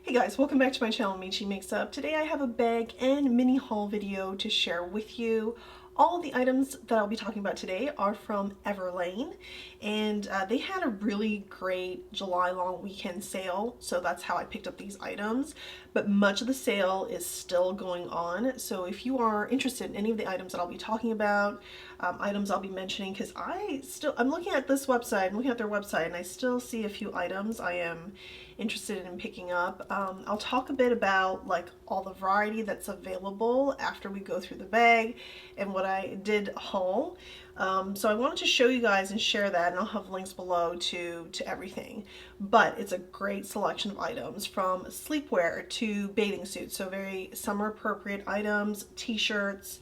Hey guys, welcome back to my channel, Michi Makes Up. Today I have a bag and mini haul video to share with you. All of the items that I'll be talking about today are from Everlane, and they had a really great July long weekend sale, so that's how I picked up these items. But much of the sale is still going on, so if you are interested in any of the items that I'll be talking about, items I'll be mentioning, because I'm looking at this website, I'm looking at their website, and I still see a few items I am interested in picking up. I'll talk a bit about like all the variety that's available after we go through the bag and what I did haul. So I wanted to show you guys and share that, and I'll have links below to everything. But it's a great selection of items, from sleepwear to bathing suits, so very summer appropriate items, t-shirts,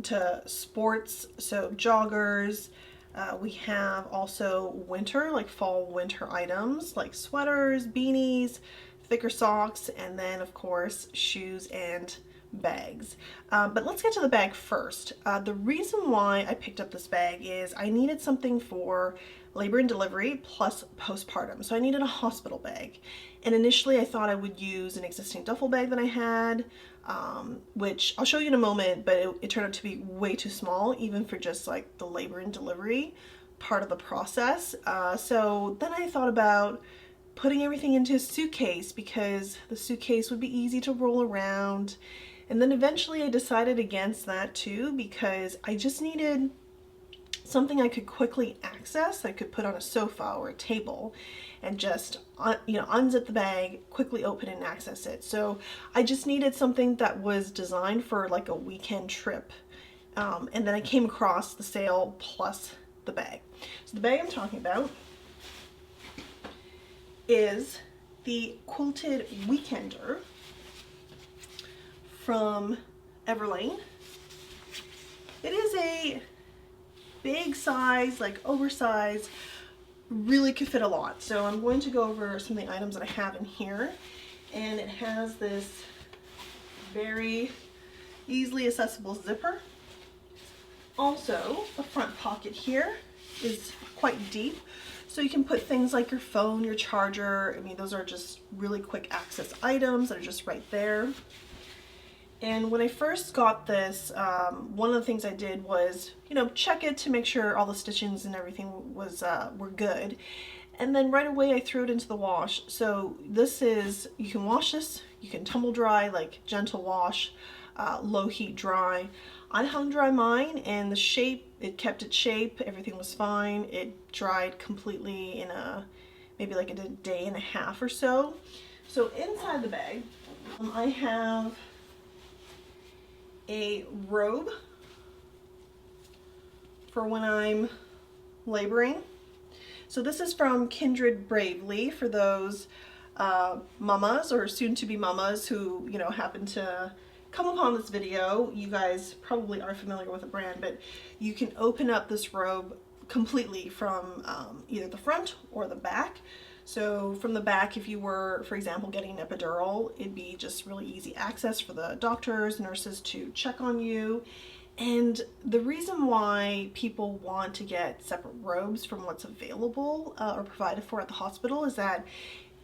to sports, so joggers. We have also winter, like fall winter items like sweaters, beanies, thicker socks, and then of course shoes and bags. But let's get to the bag first. The reason why I picked up this bag is I needed something for labor and delivery plus postpartum. So I needed a hospital bag. And initially I thought I would use an existing duffel bag that I had, which I'll show you in a moment, but it turned out to be way too small, even for just like the labor and delivery part of the process. So then I thought about putting everything into a suitcase, because the suitcase would be easy to roll around. And then eventually I decided against that too, because I just needed something I could quickly access, I could put on a sofa or a table and just unzip the bag, quickly open and access it. So I just needed something that was designed for like a weekend trip. And then I came across the sale plus the bag. So the bag I'm talking about is the Quilted Weekender from Everlane. It is a big size, like oversized, really could fit a lot. So I'm going to go over some of the items that I have in here, and it has this very easily accessible zipper. Also, the front pocket here is quite deep, so you can put things like your phone, your charger. I mean, those are just really quick access items that are just right there. And when I first got this, one of the things I did was, check it to make sure all the stitchings and everything was were good. And then right away I threw it into the wash. So this is, you can wash this, you can tumble dry, like gentle wash, low heat dry. I hung dry mine, and the shape, it kept its shape, everything was fine. It dried completely in maybe like a day and a half or so. So inside the bag, I have a robe for when I'm laboring. So this is from Kindred Bravely, for those mamas or soon-to-be mamas who happen to come upon this video. You guys probably are familiar with the brand, but you can open up this robe completely from either the front or the back. So from the back, if you were, for example, getting an epidural, it'd be just really easy access for the doctors, nurses to check on you. And the reason why people want to get separate robes from what's available or provided for at the hospital is that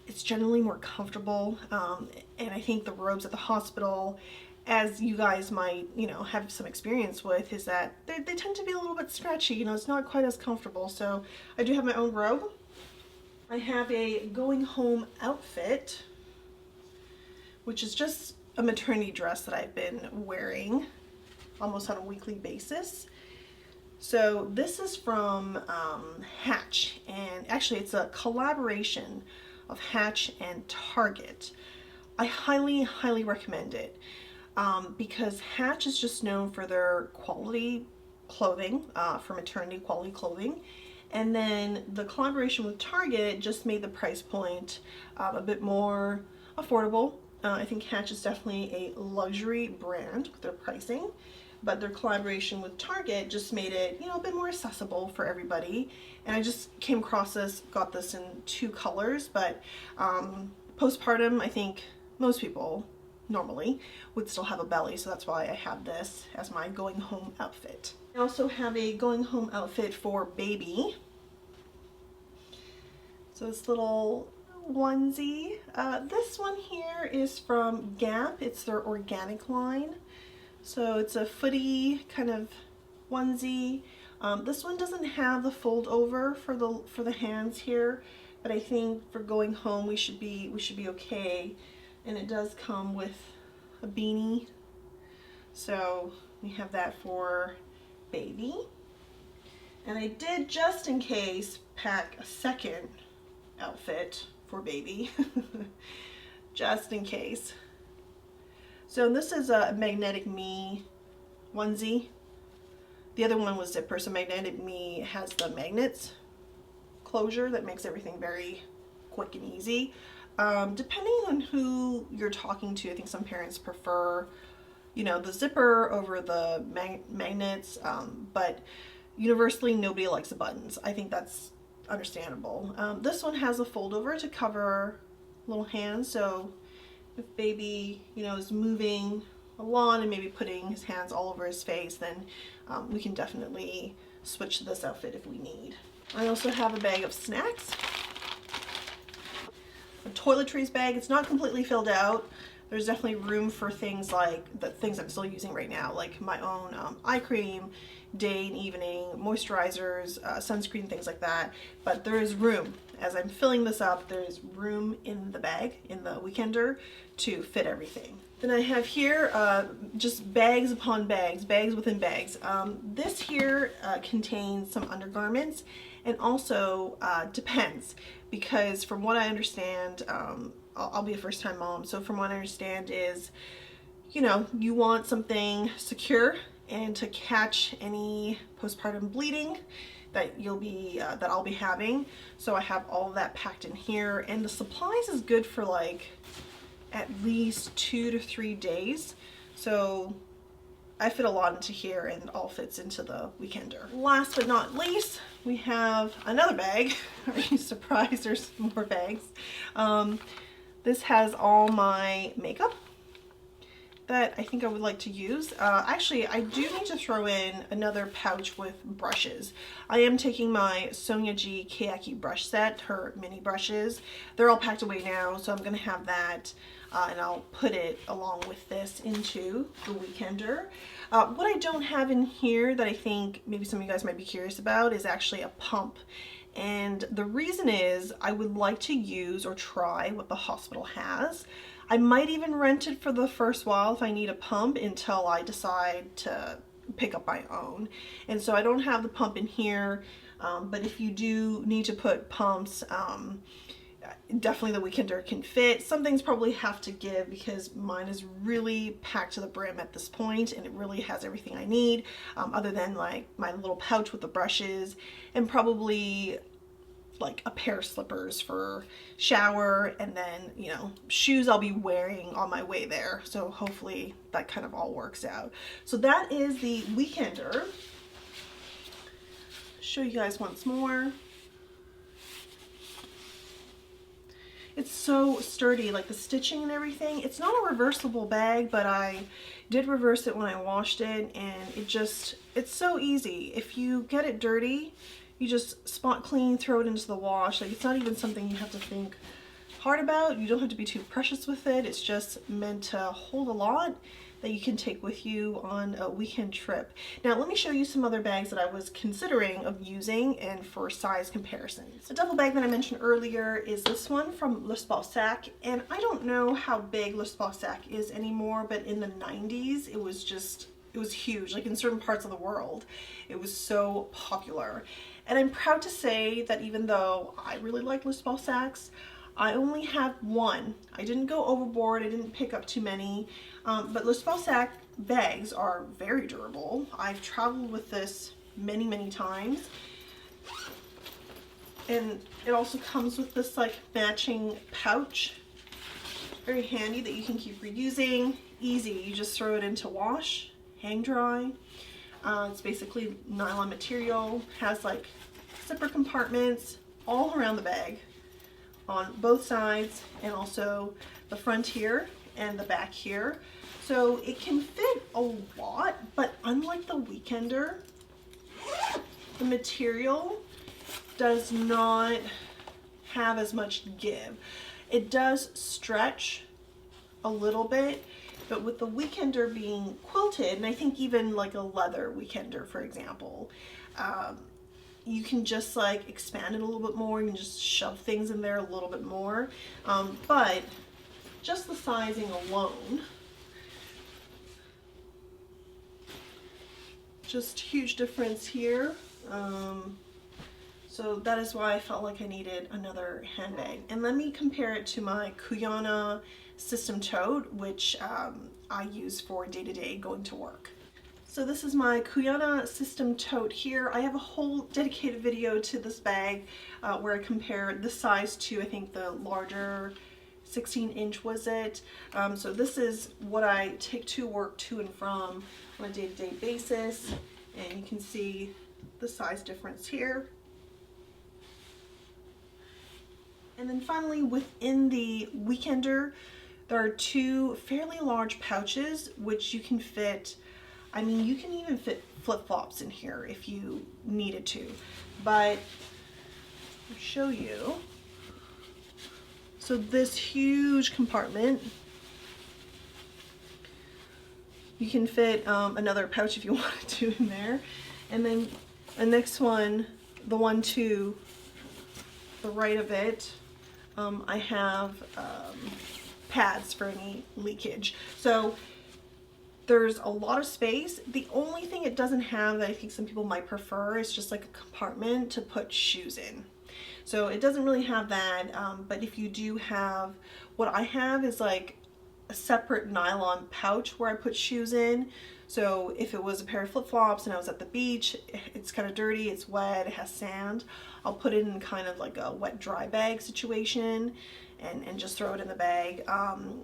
it's generally more comfortable. And I think the robes at the hospital, as you guys might, have some experience with, is that they tend to be a little bit stretchy. It's not quite as comfortable. So I do have my own robe. I have a going home outfit, which is just a maternity dress that I've been wearing almost on a weekly basis. So this is from Hatch, and actually it's a collaboration of Hatch and Target. I highly, highly recommend it because Hatch is just known for their quality clothing, for maternity quality clothing. And then the collaboration with Target just made the price point a bit more affordable. I think Hatch is definitely a luxury brand with their pricing, but their collaboration with Target just made it, a bit more accessible for everybody. And I just came across this, got this in 2 colors, but postpartum, I think most people normally would still have a belly, so that's why I have this as my going home outfit. I also have a going home outfit for baby. So this little onesie. This one here is from Gap. It's their organic line. So it's a footy kind of onesie. This one doesn't have the fold over for the hands here, but I think for going home we should be okay. And it does come with a beanie. So we have that for baby. And I did, just in case, pack a second outfit for baby, just in case. So this is a Magnetic Me onesie. The other one was zipper, so Magnetic Me has the magnets closure that makes everything very quick and easy. Depending on who you're talking to, I think some parents prefer, you know, the zipper over the magnets, but universally nobody likes the buttons. I think that's understandable. This one has a fold over to cover little hands, so if baby, you know, is moving along and maybe putting his hands all over his face, then we can definitely switch to this outfit if we need. I also have a bag of snacks, a toiletries bag. It's not completely filled out. There's definitely room for things like the things I'm still using right now, like my own eye cream, day and evening, moisturizers, sunscreen, things like that. But there is room. As I'm filling this up, there is room in the bag, in the weekender, to fit everything. Then I have here just bags upon bags, bags within bags. This here contains some undergarments, and also depends, because from what I understand, I'll be a first-time mom, so from what I understand is, you know, you want something secure and to catch any postpartum bleeding that you'll be that I'll be having. So I have all of that packed in here, and the supplies is good for like at least 2 to 3 days. So I fit a lot into here, and it all fits into the weekender. Last but not least, we have another bag. Are you surprised there's more bags? This has all my makeup that I think I would like to use. Actually, I do need to throw in another pouch with brushes. I am taking my Sonia G Kayaki brush set, her mini brushes. They're all packed away now, so I'm gonna have that, and I'll put it along with this into the weekender. What I don't have in here that I think maybe some of you guys might be curious about is actually a pump. And the reason is I would like to use or try what the hospital has. I might even rent it for the first while if I need a pump until I decide to pick up my own. And so I don't have the pump in here, but if you do need to put pumps, definitely the weekender can fit. Some things probably have to give because mine is really packed to the brim at this point, and it really has everything I need, other than like my little pouch with the brushes, and probably like a pair of slippers for shower, and then, you know, shoes I'll be wearing on my way there. So hopefully that kind of all works out. So that is the weekender. Show you guys once more. It's so sturdy, like the stitching and everything. It's not a reversible bag, but I did reverse it when I washed it, and it's so easy. If you get it dirty, you just spot clean, throw it into the wash. Like, it's not even something you have to think hard about. You don't have to be too precious with it. It's just meant to hold a lot that you can take with you on a weekend trip. Now let me show you some other bags that I was considering of using and for size comparisons. The duffel bag that I mentioned earlier is this one from Le Sac, and I don't know how big Le Sac is anymore, but in the 90s it was huge. Like in certain parts of the world it was so popular. And I'm proud to say that even though I really like Le Sacs, I only have one. I didn't go overboard, I didn't pick up too many, but Le Sac bags are very durable. I've traveled with this many, many times. And it also comes with this like matching pouch. Very handy that you can keep reusing. Easy, you just throw it into wash, hang dry. It's basically nylon material, has like zipper compartments all around the bag on both sides, and also the front here and the back here. So it can fit a lot, but unlike the weekender, the material does not have as much give. It does stretch a little bit, but with the weekender being quilted, and I think even like a leather weekender, for example, you can just like expand it a little bit more. You can just shove things in there a little bit more. But just the sizing alone, just huge difference here. So that is why I felt like I needed another handbag. And let me compare it to my QUILTED system tote, which I use for day-to-day going to work. So this is my QUILTED system tote here. I have a whole dedicated video to this bag where I compare the size to, I think, the larger 16-inch was it. So this is what I take to work to and from on a day-to-day basis. And you can see the size difference here. And then finally, within the weekender, there are two fairly large pouches which you can fit. I mean, you can even fit flip-flops in here if you needed to, but I'll show you. So this huge compartment, you can fit another pouch if you wanted to in there. And then the next one, the one to the right of it, I have pads for any leakage. So there's a lot of space. The only thing it doesn't have that I think some people might prefer is just like a compartment to put shoes in. So it doesn't really have that, but if you do have, what I have is like a separate nylon pouch where I put shoes in. So if it was a pair of flip-flops and I was at the beach, it's kind of dirty, it's wet, it has sand, I'll put it in kind of like a wet dry bag situation and just throw it in the bag.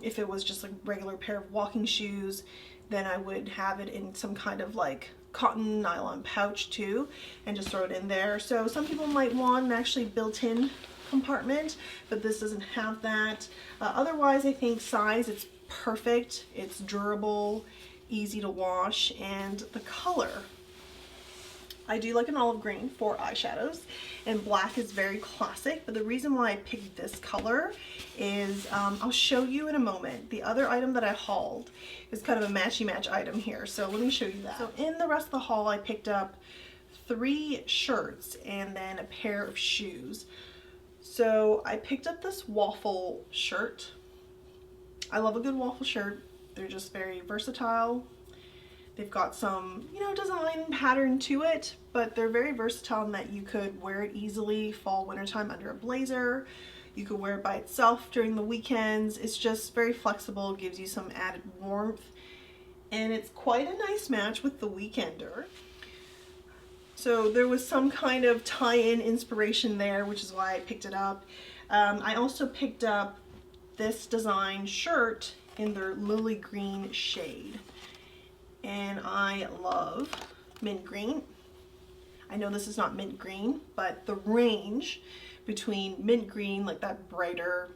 If it was just a regular pair of walking shoes, then I would have it in some kind of like cotton nylon pouch too and just throw it in there. So some people might want an actually built-in compartment, but this doesn't have that. Otherwise, I think size, it's perfect, it's durable, easy to wash, and the color, I do like an olive green for eyeshadows, and black is very classic, but the reason why I picked this color is, I'll show you in a moment. The other item that I hauled is kind of a matchy-match item here, so let me show you that. So in the rest of the haul, I picked up 3 shirts and then a pair of shoes. So I picked up this waffle shirt. I love a good waffle shirt. They're just very versatile. They've got some, you know, design pattern to it, but they're very versatile in that you could wear it easily fall, wintertime under a blazer. You could wear it by itself during the weekends. It's just very flexible, gives you some added warmth, and it's quite a nice match with the weekender. So there was some kind of tie-in inspiration there, which is why I picked it up. I also picked up this design shirt in their lily green shade. And I love mint green. I know this is not mint green, but the range between mint green, like that brighter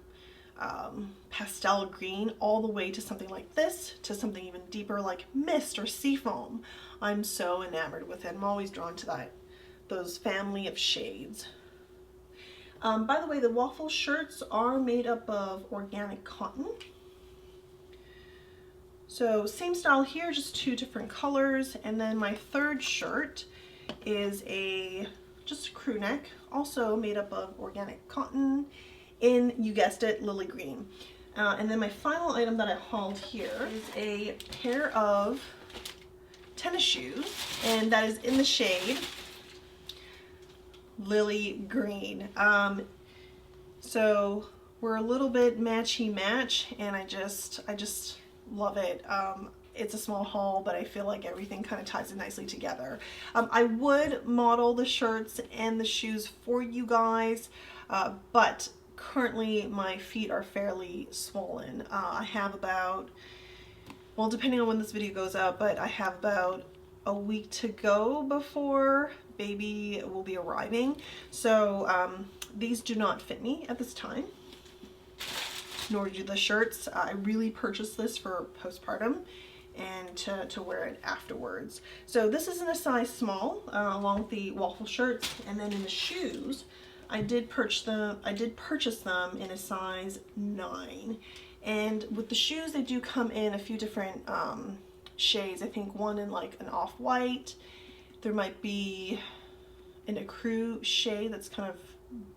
pastel green, all the way to something like this, to something even deeper like mist or seafoam, I'm so enamored with it. I'm always drawn to those family of shades. By the way, the waffle shirts are made up of organic cotton. So same style here, just 2 different colors. And then my third shirt is just a crew neck, also made up of organic cotton in, you guessed it, lily green. And then my final item that I hauled here is a pair of tennis shoes, and that is in the shade lily green. So we're a little bit matchy match, and I just love it. It's a small haul, but I feel like everything kind of ties in nicely together. I would model the shirts and the shoes for you guys, but currently my feet are fairly swollen. I have about, well, depending on when this video goes up, but I have about a week to go before baby will be arriving. So these do not fit me at this time, nor do the shirts. I really purchased this for postpartum and to wear it afterwards. So this is in a size small, along with the waffle shirts. And then in the shoes, I did purchase them in a size 9. And with the shoes, they do come in a few different shades. I think one in like an off-white. There might be an ecru shade that's kind of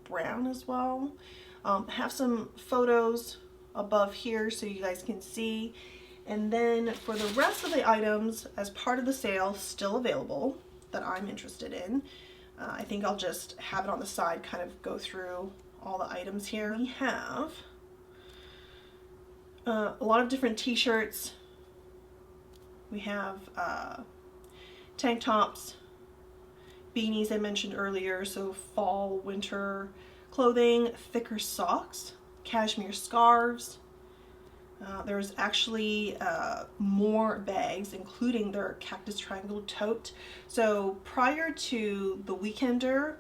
brown as well. Have some photos above here so you guys can see. And then for the rest of the items, as part of the sale, still available, that I'm interested in, I think I'll just have it on the side, kind of go through all the items here. We have a lot of different t-shirts. We have tank tops, beanies I mentioned earlier, so fall, winter clothing, thicker socks, cashmere scarves. There's actually more bags, including their cactus triangle tote. So prior to the Weekender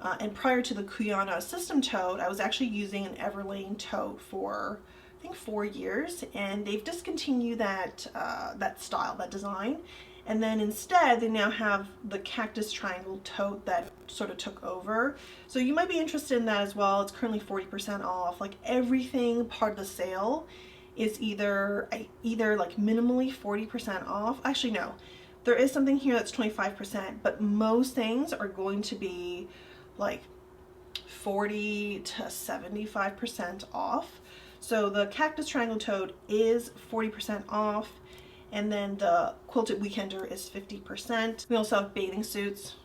and prior to the Quiana system tote, I was actually using an Everlane tote for I think 4 years, and they've discontinued that that style, that design. And then instead, they now have the cactus triangle tote that sort of took over. So you might be interested in that as well. It's currently 40% off. Like everything part of the sale is either like minimally 40% off. Actually, no, there is something here that's 25%, but most things are going to be like 40 to 75% off. So the cactus triangle tote is 40% off. And then the quilted weekender is 50%. We also have bathing suits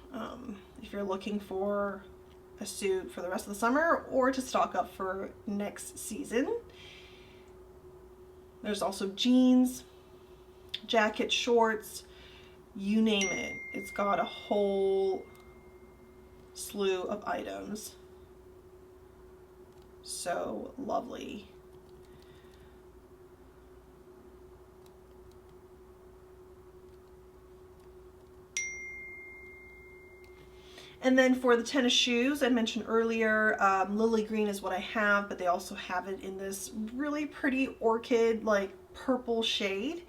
if you're looking for a suit for the rest of the summer or to stock up for next season. There's also jeans, jackets, shorts, you name it. It's got a whole slew of items. So lovely. And then for the tennis shoes, I mentioned earlier, lily green is what I have, but they also have it in this really pretty orchid, like purple shade.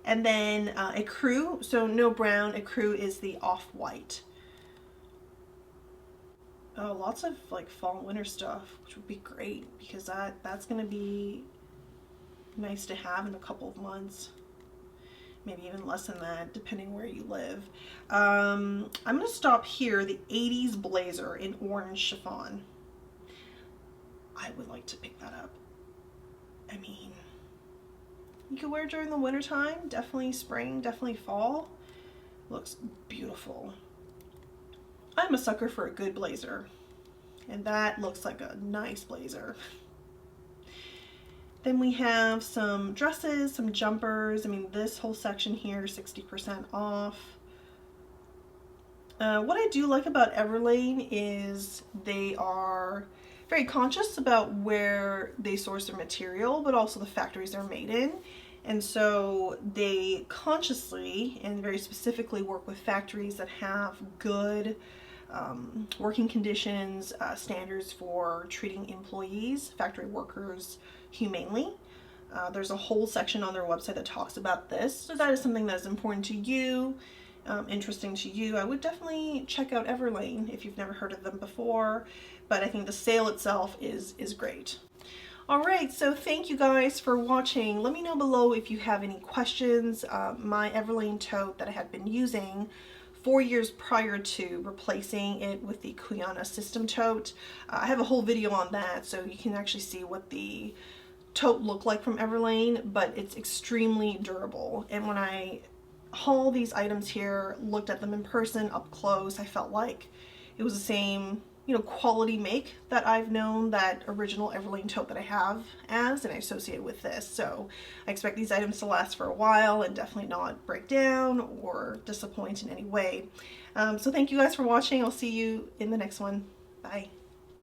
And then ecru, so no brown, ecru is the off-white. Oh, lots of like fall and winter stuff, which would be great because that's gonna be nice to have in a couple of months. Maybe even less than that, depending where you live. I'm gonna stop here. The 80s blazer in orange chiffon. I would like to pick that up. I mean, you could wear it during the winter time, definitely spring, definitely fall. Looks beautiful. I'm a sucker for a good blazer, and that looks like a nice blazer. Then we have some dresses, some jumpers. I mean, this whole section here, 60% off. What I do like about Everlane is they are very conscious about where they source their material, but also the factories they're made in. And so they consciously and very specifically work with factories that have good working conditions, standards for treating employees, factory workers humanely. There's a whole section on their website that talks about this. So that is something that is important to you, interesting to you. I would definitely check out Everlane if you've never heard of them before, but I think the sale itself is great. All right, so thank you guys for watching. Let me know below if you have any questions. My Everlane tote that I had been using 4 years prior to replacing it with the Quiana system tote. I have a whole video on that, so you can actually see what the tote looked like from Everlane, but it's extremely durable. And when I haul these items here, looked at them in person up close, I felt like it was the same, you know, quality make that I've known that original Everlane tote that I have as, and I associate with this. So I expect these items to last for a while and definitely not break down or disappoint in any way. So thank you guys for watching. I'll see you in the next one. Bye.